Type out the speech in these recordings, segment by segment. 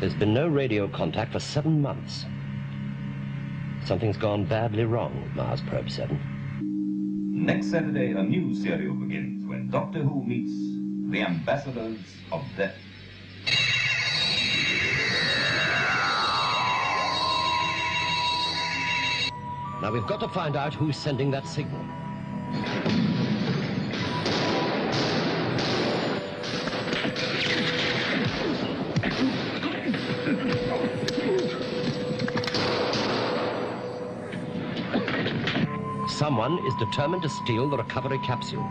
There's been no radio contact for 7 months. Something's gone badly wrong with Mars Probe 7. Next Saturday, a new serial begins when Doctor Who meets the Ambassadors of Death. Now we've got to find out who's sending that signal. Someone is determined to steal the recovery capsule.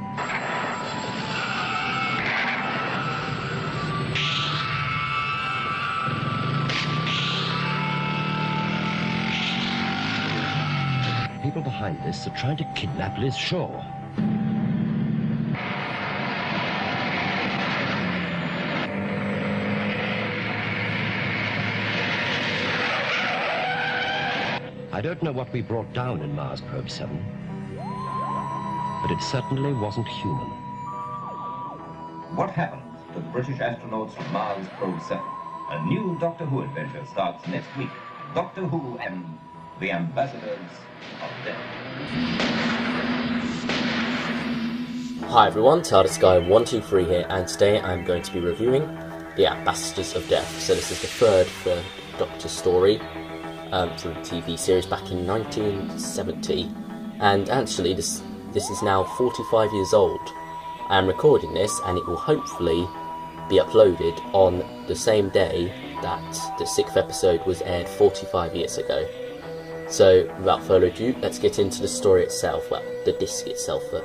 People behind this are trying to kidnap Liz Shaw. I don't know what we brought down in Mars Probe 7, but it certainly wasn't human. What happened to the British astronauts from Mars Probe 7? A new Doctor Who adventure starts next week. Doctor Who and the Ambassadors of Death. Hi everyone, TARDIS Guy 123 here, and today I'm going to be reviewing the Ambassadors of Death. So this is the third Doctor story from the TV series back in 1970, and actually this is now 45 years old. I am recording this and it will hopefully be uploaded on the same day that the 6th episode was aired 45 years ago. So without further ado, let's get into the story itself. Well, the disc itself, the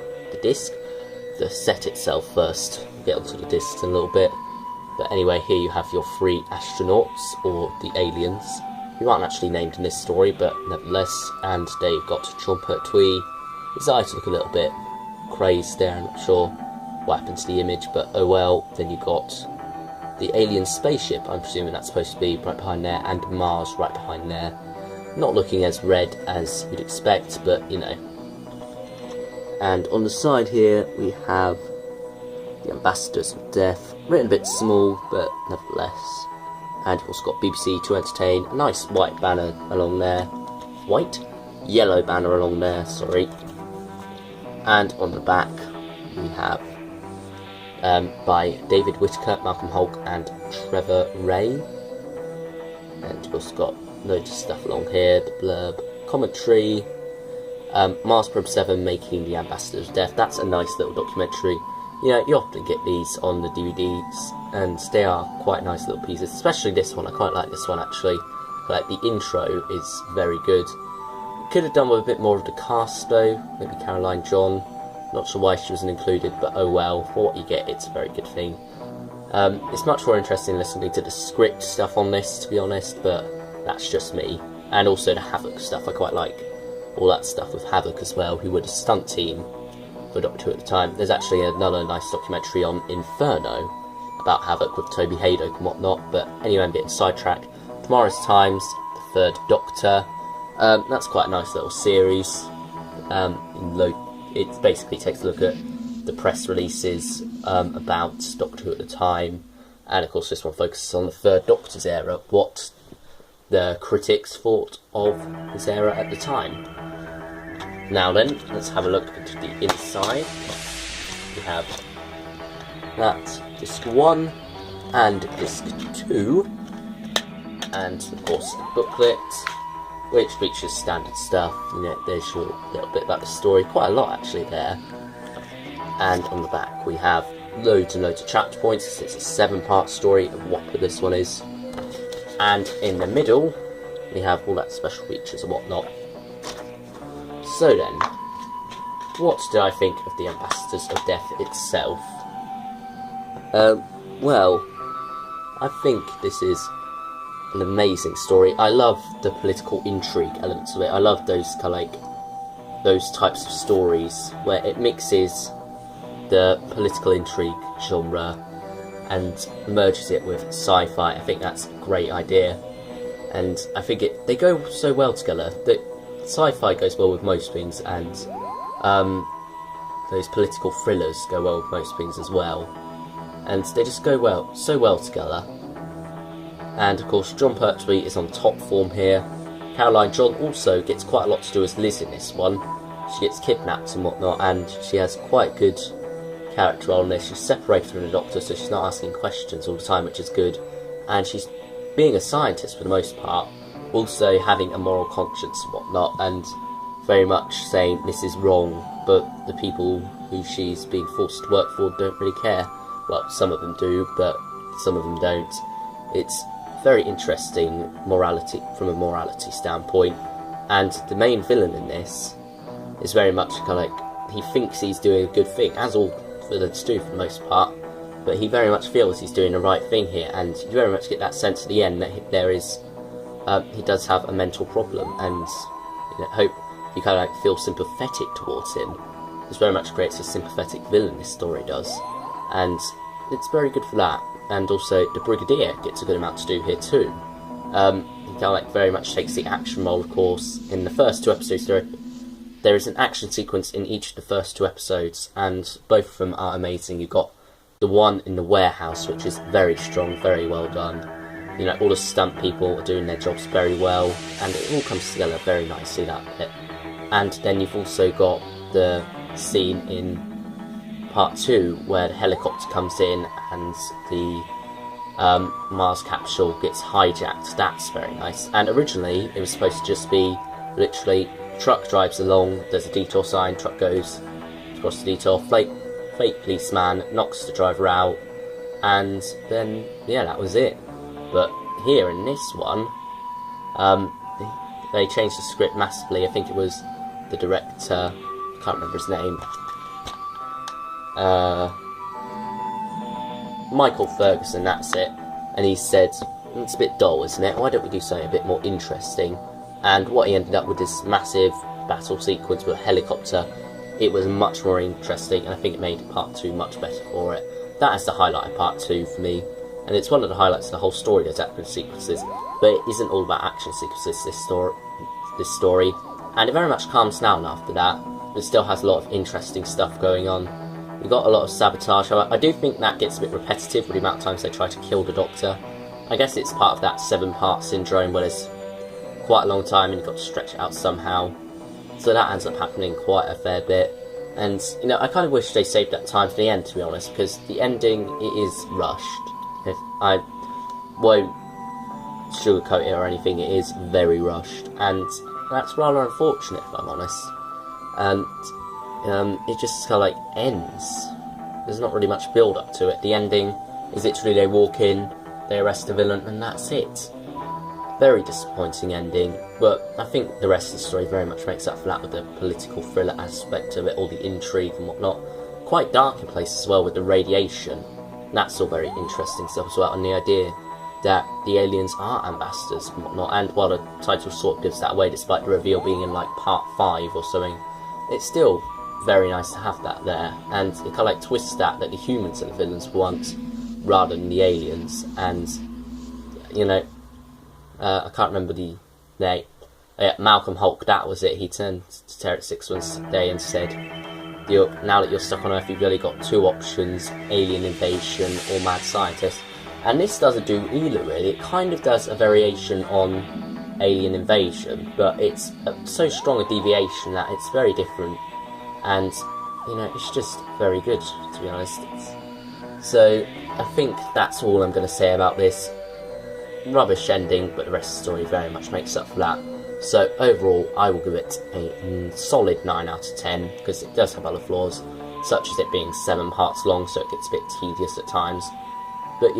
set itself first. We'll get onto the discs in a little bit. But anyway, here you have your 3 astronauts, or the aliens, who aren't actually named in this story, but nevertheless. And there you've got John Pertwee. His eyes look a little bit crazed there. I'm not sure what happened to the image, but oh well. Then you've got the alien spaceship, I'm presuming that's supposed to be right behind there, and Mars right behind there. Not looking as red as you'd expect, but you know. And on the side here we have the Ambassadors of Death, written a bit small, but nevertheless. And you've also got BBC to entertain. A nice white banner along there. Yellow banner along there, sorry. And on the back we have by David Whittaker, Malcolm Hulke and Trevor Ray. And you've also got loads of stuff along here, the blurb, commentary, Mars Probe 7 making the Ambassadors of Death. That's a nice little documentary. You know, you often get these on the DVDs, and they are quite nice little pieces, especially this one. I quite like this one actually. Like, the intro is very good. Could have done with a bit more of the cast though, maybe Caroline John. Not sure why she wasn't included, but oh well, for what you get, it's a very good thing. It's much more interesting listening to the script stuff on this, to be honest, but that's just me. And also the Havoc stuff, I quite like all that stuff with Havoc as well, who were the stunt team for Doctor Who at the time. There's actually another nice documentary on Inferno about Havoc with Toby Haydock and whatnot, but anyway, I'm getting sidetracked. Tomorrow's Times, the 3rd Doctor. That's quite a nice little series. It basically takes a look at the press releases about Doctor Who at the time, and of course this one focuses on the 3rd Doctor's era, what the critics thought of his era at the time. Now then, let's have a look into the inside. We have that disc 1 and disc 2, and of course the booklet, which features standard stuff. You know, there's your little bit about the story, quite a lot actually there. And on the back we have loads and loads of chapter points. It's a 7-part story of what this one is. And in the middle we have all that special features and whatnot. So then, what did I think of the Ambassadors of Death itself? Well, I think this is an amazing story. I love the political intrigue elements of it. I love those those types of stories where it mixes the political intrigue genre and merges it with sci-fi. I think that's a great idea, and I think they go so well together. The sci-fi goes well with most things, and those political thrillers go well with most things as well, and they just go so well together. And of course, John Pertwee is on top form here. Caroline John also gets quite a lot to do as Liz in this one. She gets kidnapped and whatnot, and she has quite good character role in this. She's separated from the Doctor, so she's not asking questions all the time, which is good. And she's being a scientist for the most part, also having a moral conscience and whatnot, and very much saying this is wrong, but the people who she's being forced to work for don't really care. Well, some of them do, but some of them don't. It's very interesting morality from a morality standpoint, and the main villain in this is very much kind of like, he thinks he's doing a good thing, as all villains do for the most part, but he very much feels he's doing the right thing here, and you very much get that sense at the end that there is, he does have a mental problem, and hope you kind of like feel sympathetic towards him. This very much creates a sympathetic villain, this story does, and it's very good for that. And also the Brigadier gets a good amount to do here too. He kind of like very much takes the action role, of course. In the first 2 episodes there is an action sequence in each of the first 2 episodes, and both of them are amazing. You've got the one in the warehouse, which is very strong, very well done. All the stunt people are doing their jobs very well, and it all comes together very nicely, that bit. And then you've also got the scene in part 2 where the helicopter comes in and the Mars capsule gets hijacked. That's very nice. And originally it was supposed to just be literally truck drives along, there's a detour sign, truck goes across the detour, fake policeman knocks the driver out, and then yeah, that was it. But here in this one, they changed the script massively. I think it was the director, I can't remember his name, Michael Ferguson, that's it, and he said, it's a bit dull, isn't it? Why don't we do something a bit more interesting? And what he ended up with this massive battle sequence with a helicopter, it was much more interesting, and I think it made part 2 much better for it. That is the highlight of part 2 for me, and it's one of the highlights of the whole story, those action sequences, but it isn't all about action sequences, this story, and it very much calms down after that, but it still has a lot of interesting stuff going on. You've got a lot of sabotage. I do think that gets a bit repetitive with the amount of times they try to kill the Doctor. I guess it's part of that 7-part syndrome where there's quite a long time and you've got to stretch it out somehow. So that ends up happening quite a fair bit. And, I kind of wish they saved that time for the end, to be honest, because the ending, it is rushed. If I won't sugarcoat it or anything, it is very rushed. And that's rather unfortunate, if I'm honest. And it just kind of like ends. There's not really much build up to it. The ending is literally they walk in, they arrest the villain, and that's it. Very disappointing ending, but I think the rest of the story very much makes up for that with the political thriller aspect of it, all the intrigue and whatnot. Quite dark in places as well with the radiation. That's all very interesting stuff as well, and the idea that the aliens are ambassadors and whatnot, and while the title sort of gives that away despite the reveal being in like part 5 or something, it's still very nice to have that there, and it kind of like twists that the humans are the villains for once rather than the aliens. And I can't remember the name. Malcolm Hulke, that was it. He turned to Terror 6 one day and said, now that you're stuck on Earth, you've really got 2 options, alien invasion or mad scientist. And this doesn't do either, really. It kind of does a variation on alien invasion, but it's so strong a deviation that it's very different. And, it's just very good, to be honest. So, I think that's all I'm going to say about this. Rubbish ending, but the rest of the story very much makes up for that. So, overall, I will give it a solid 9 out of 10, because it does have other flaws, such as it being 7 parts long, so it gets a bit tedious at times. But,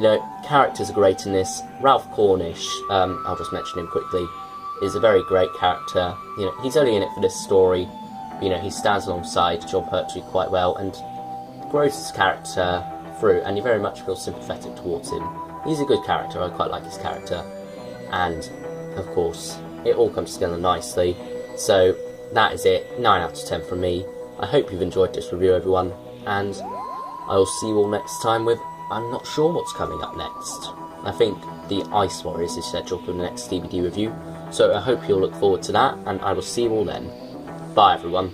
characters are great in this. Ralph Cornish, I'll just mention him quickly, is a very great character. He's only in it for this story. He stands alongside John Pertwee quite well and grows his character through, and you very much feel sympathetic towards him. He's a good character, I quite like his character, and of course it all comes together nicely. So that is it, 9 out of 10 from me. I hope you've enjoyed this review, everyone, and I will see you all next time with, I'm not sure what's coming up next. I think the Ice Warriors is scheduled for the next DVD review, so I hope you'll look forward to that, and I will see you all then. Bye everyone.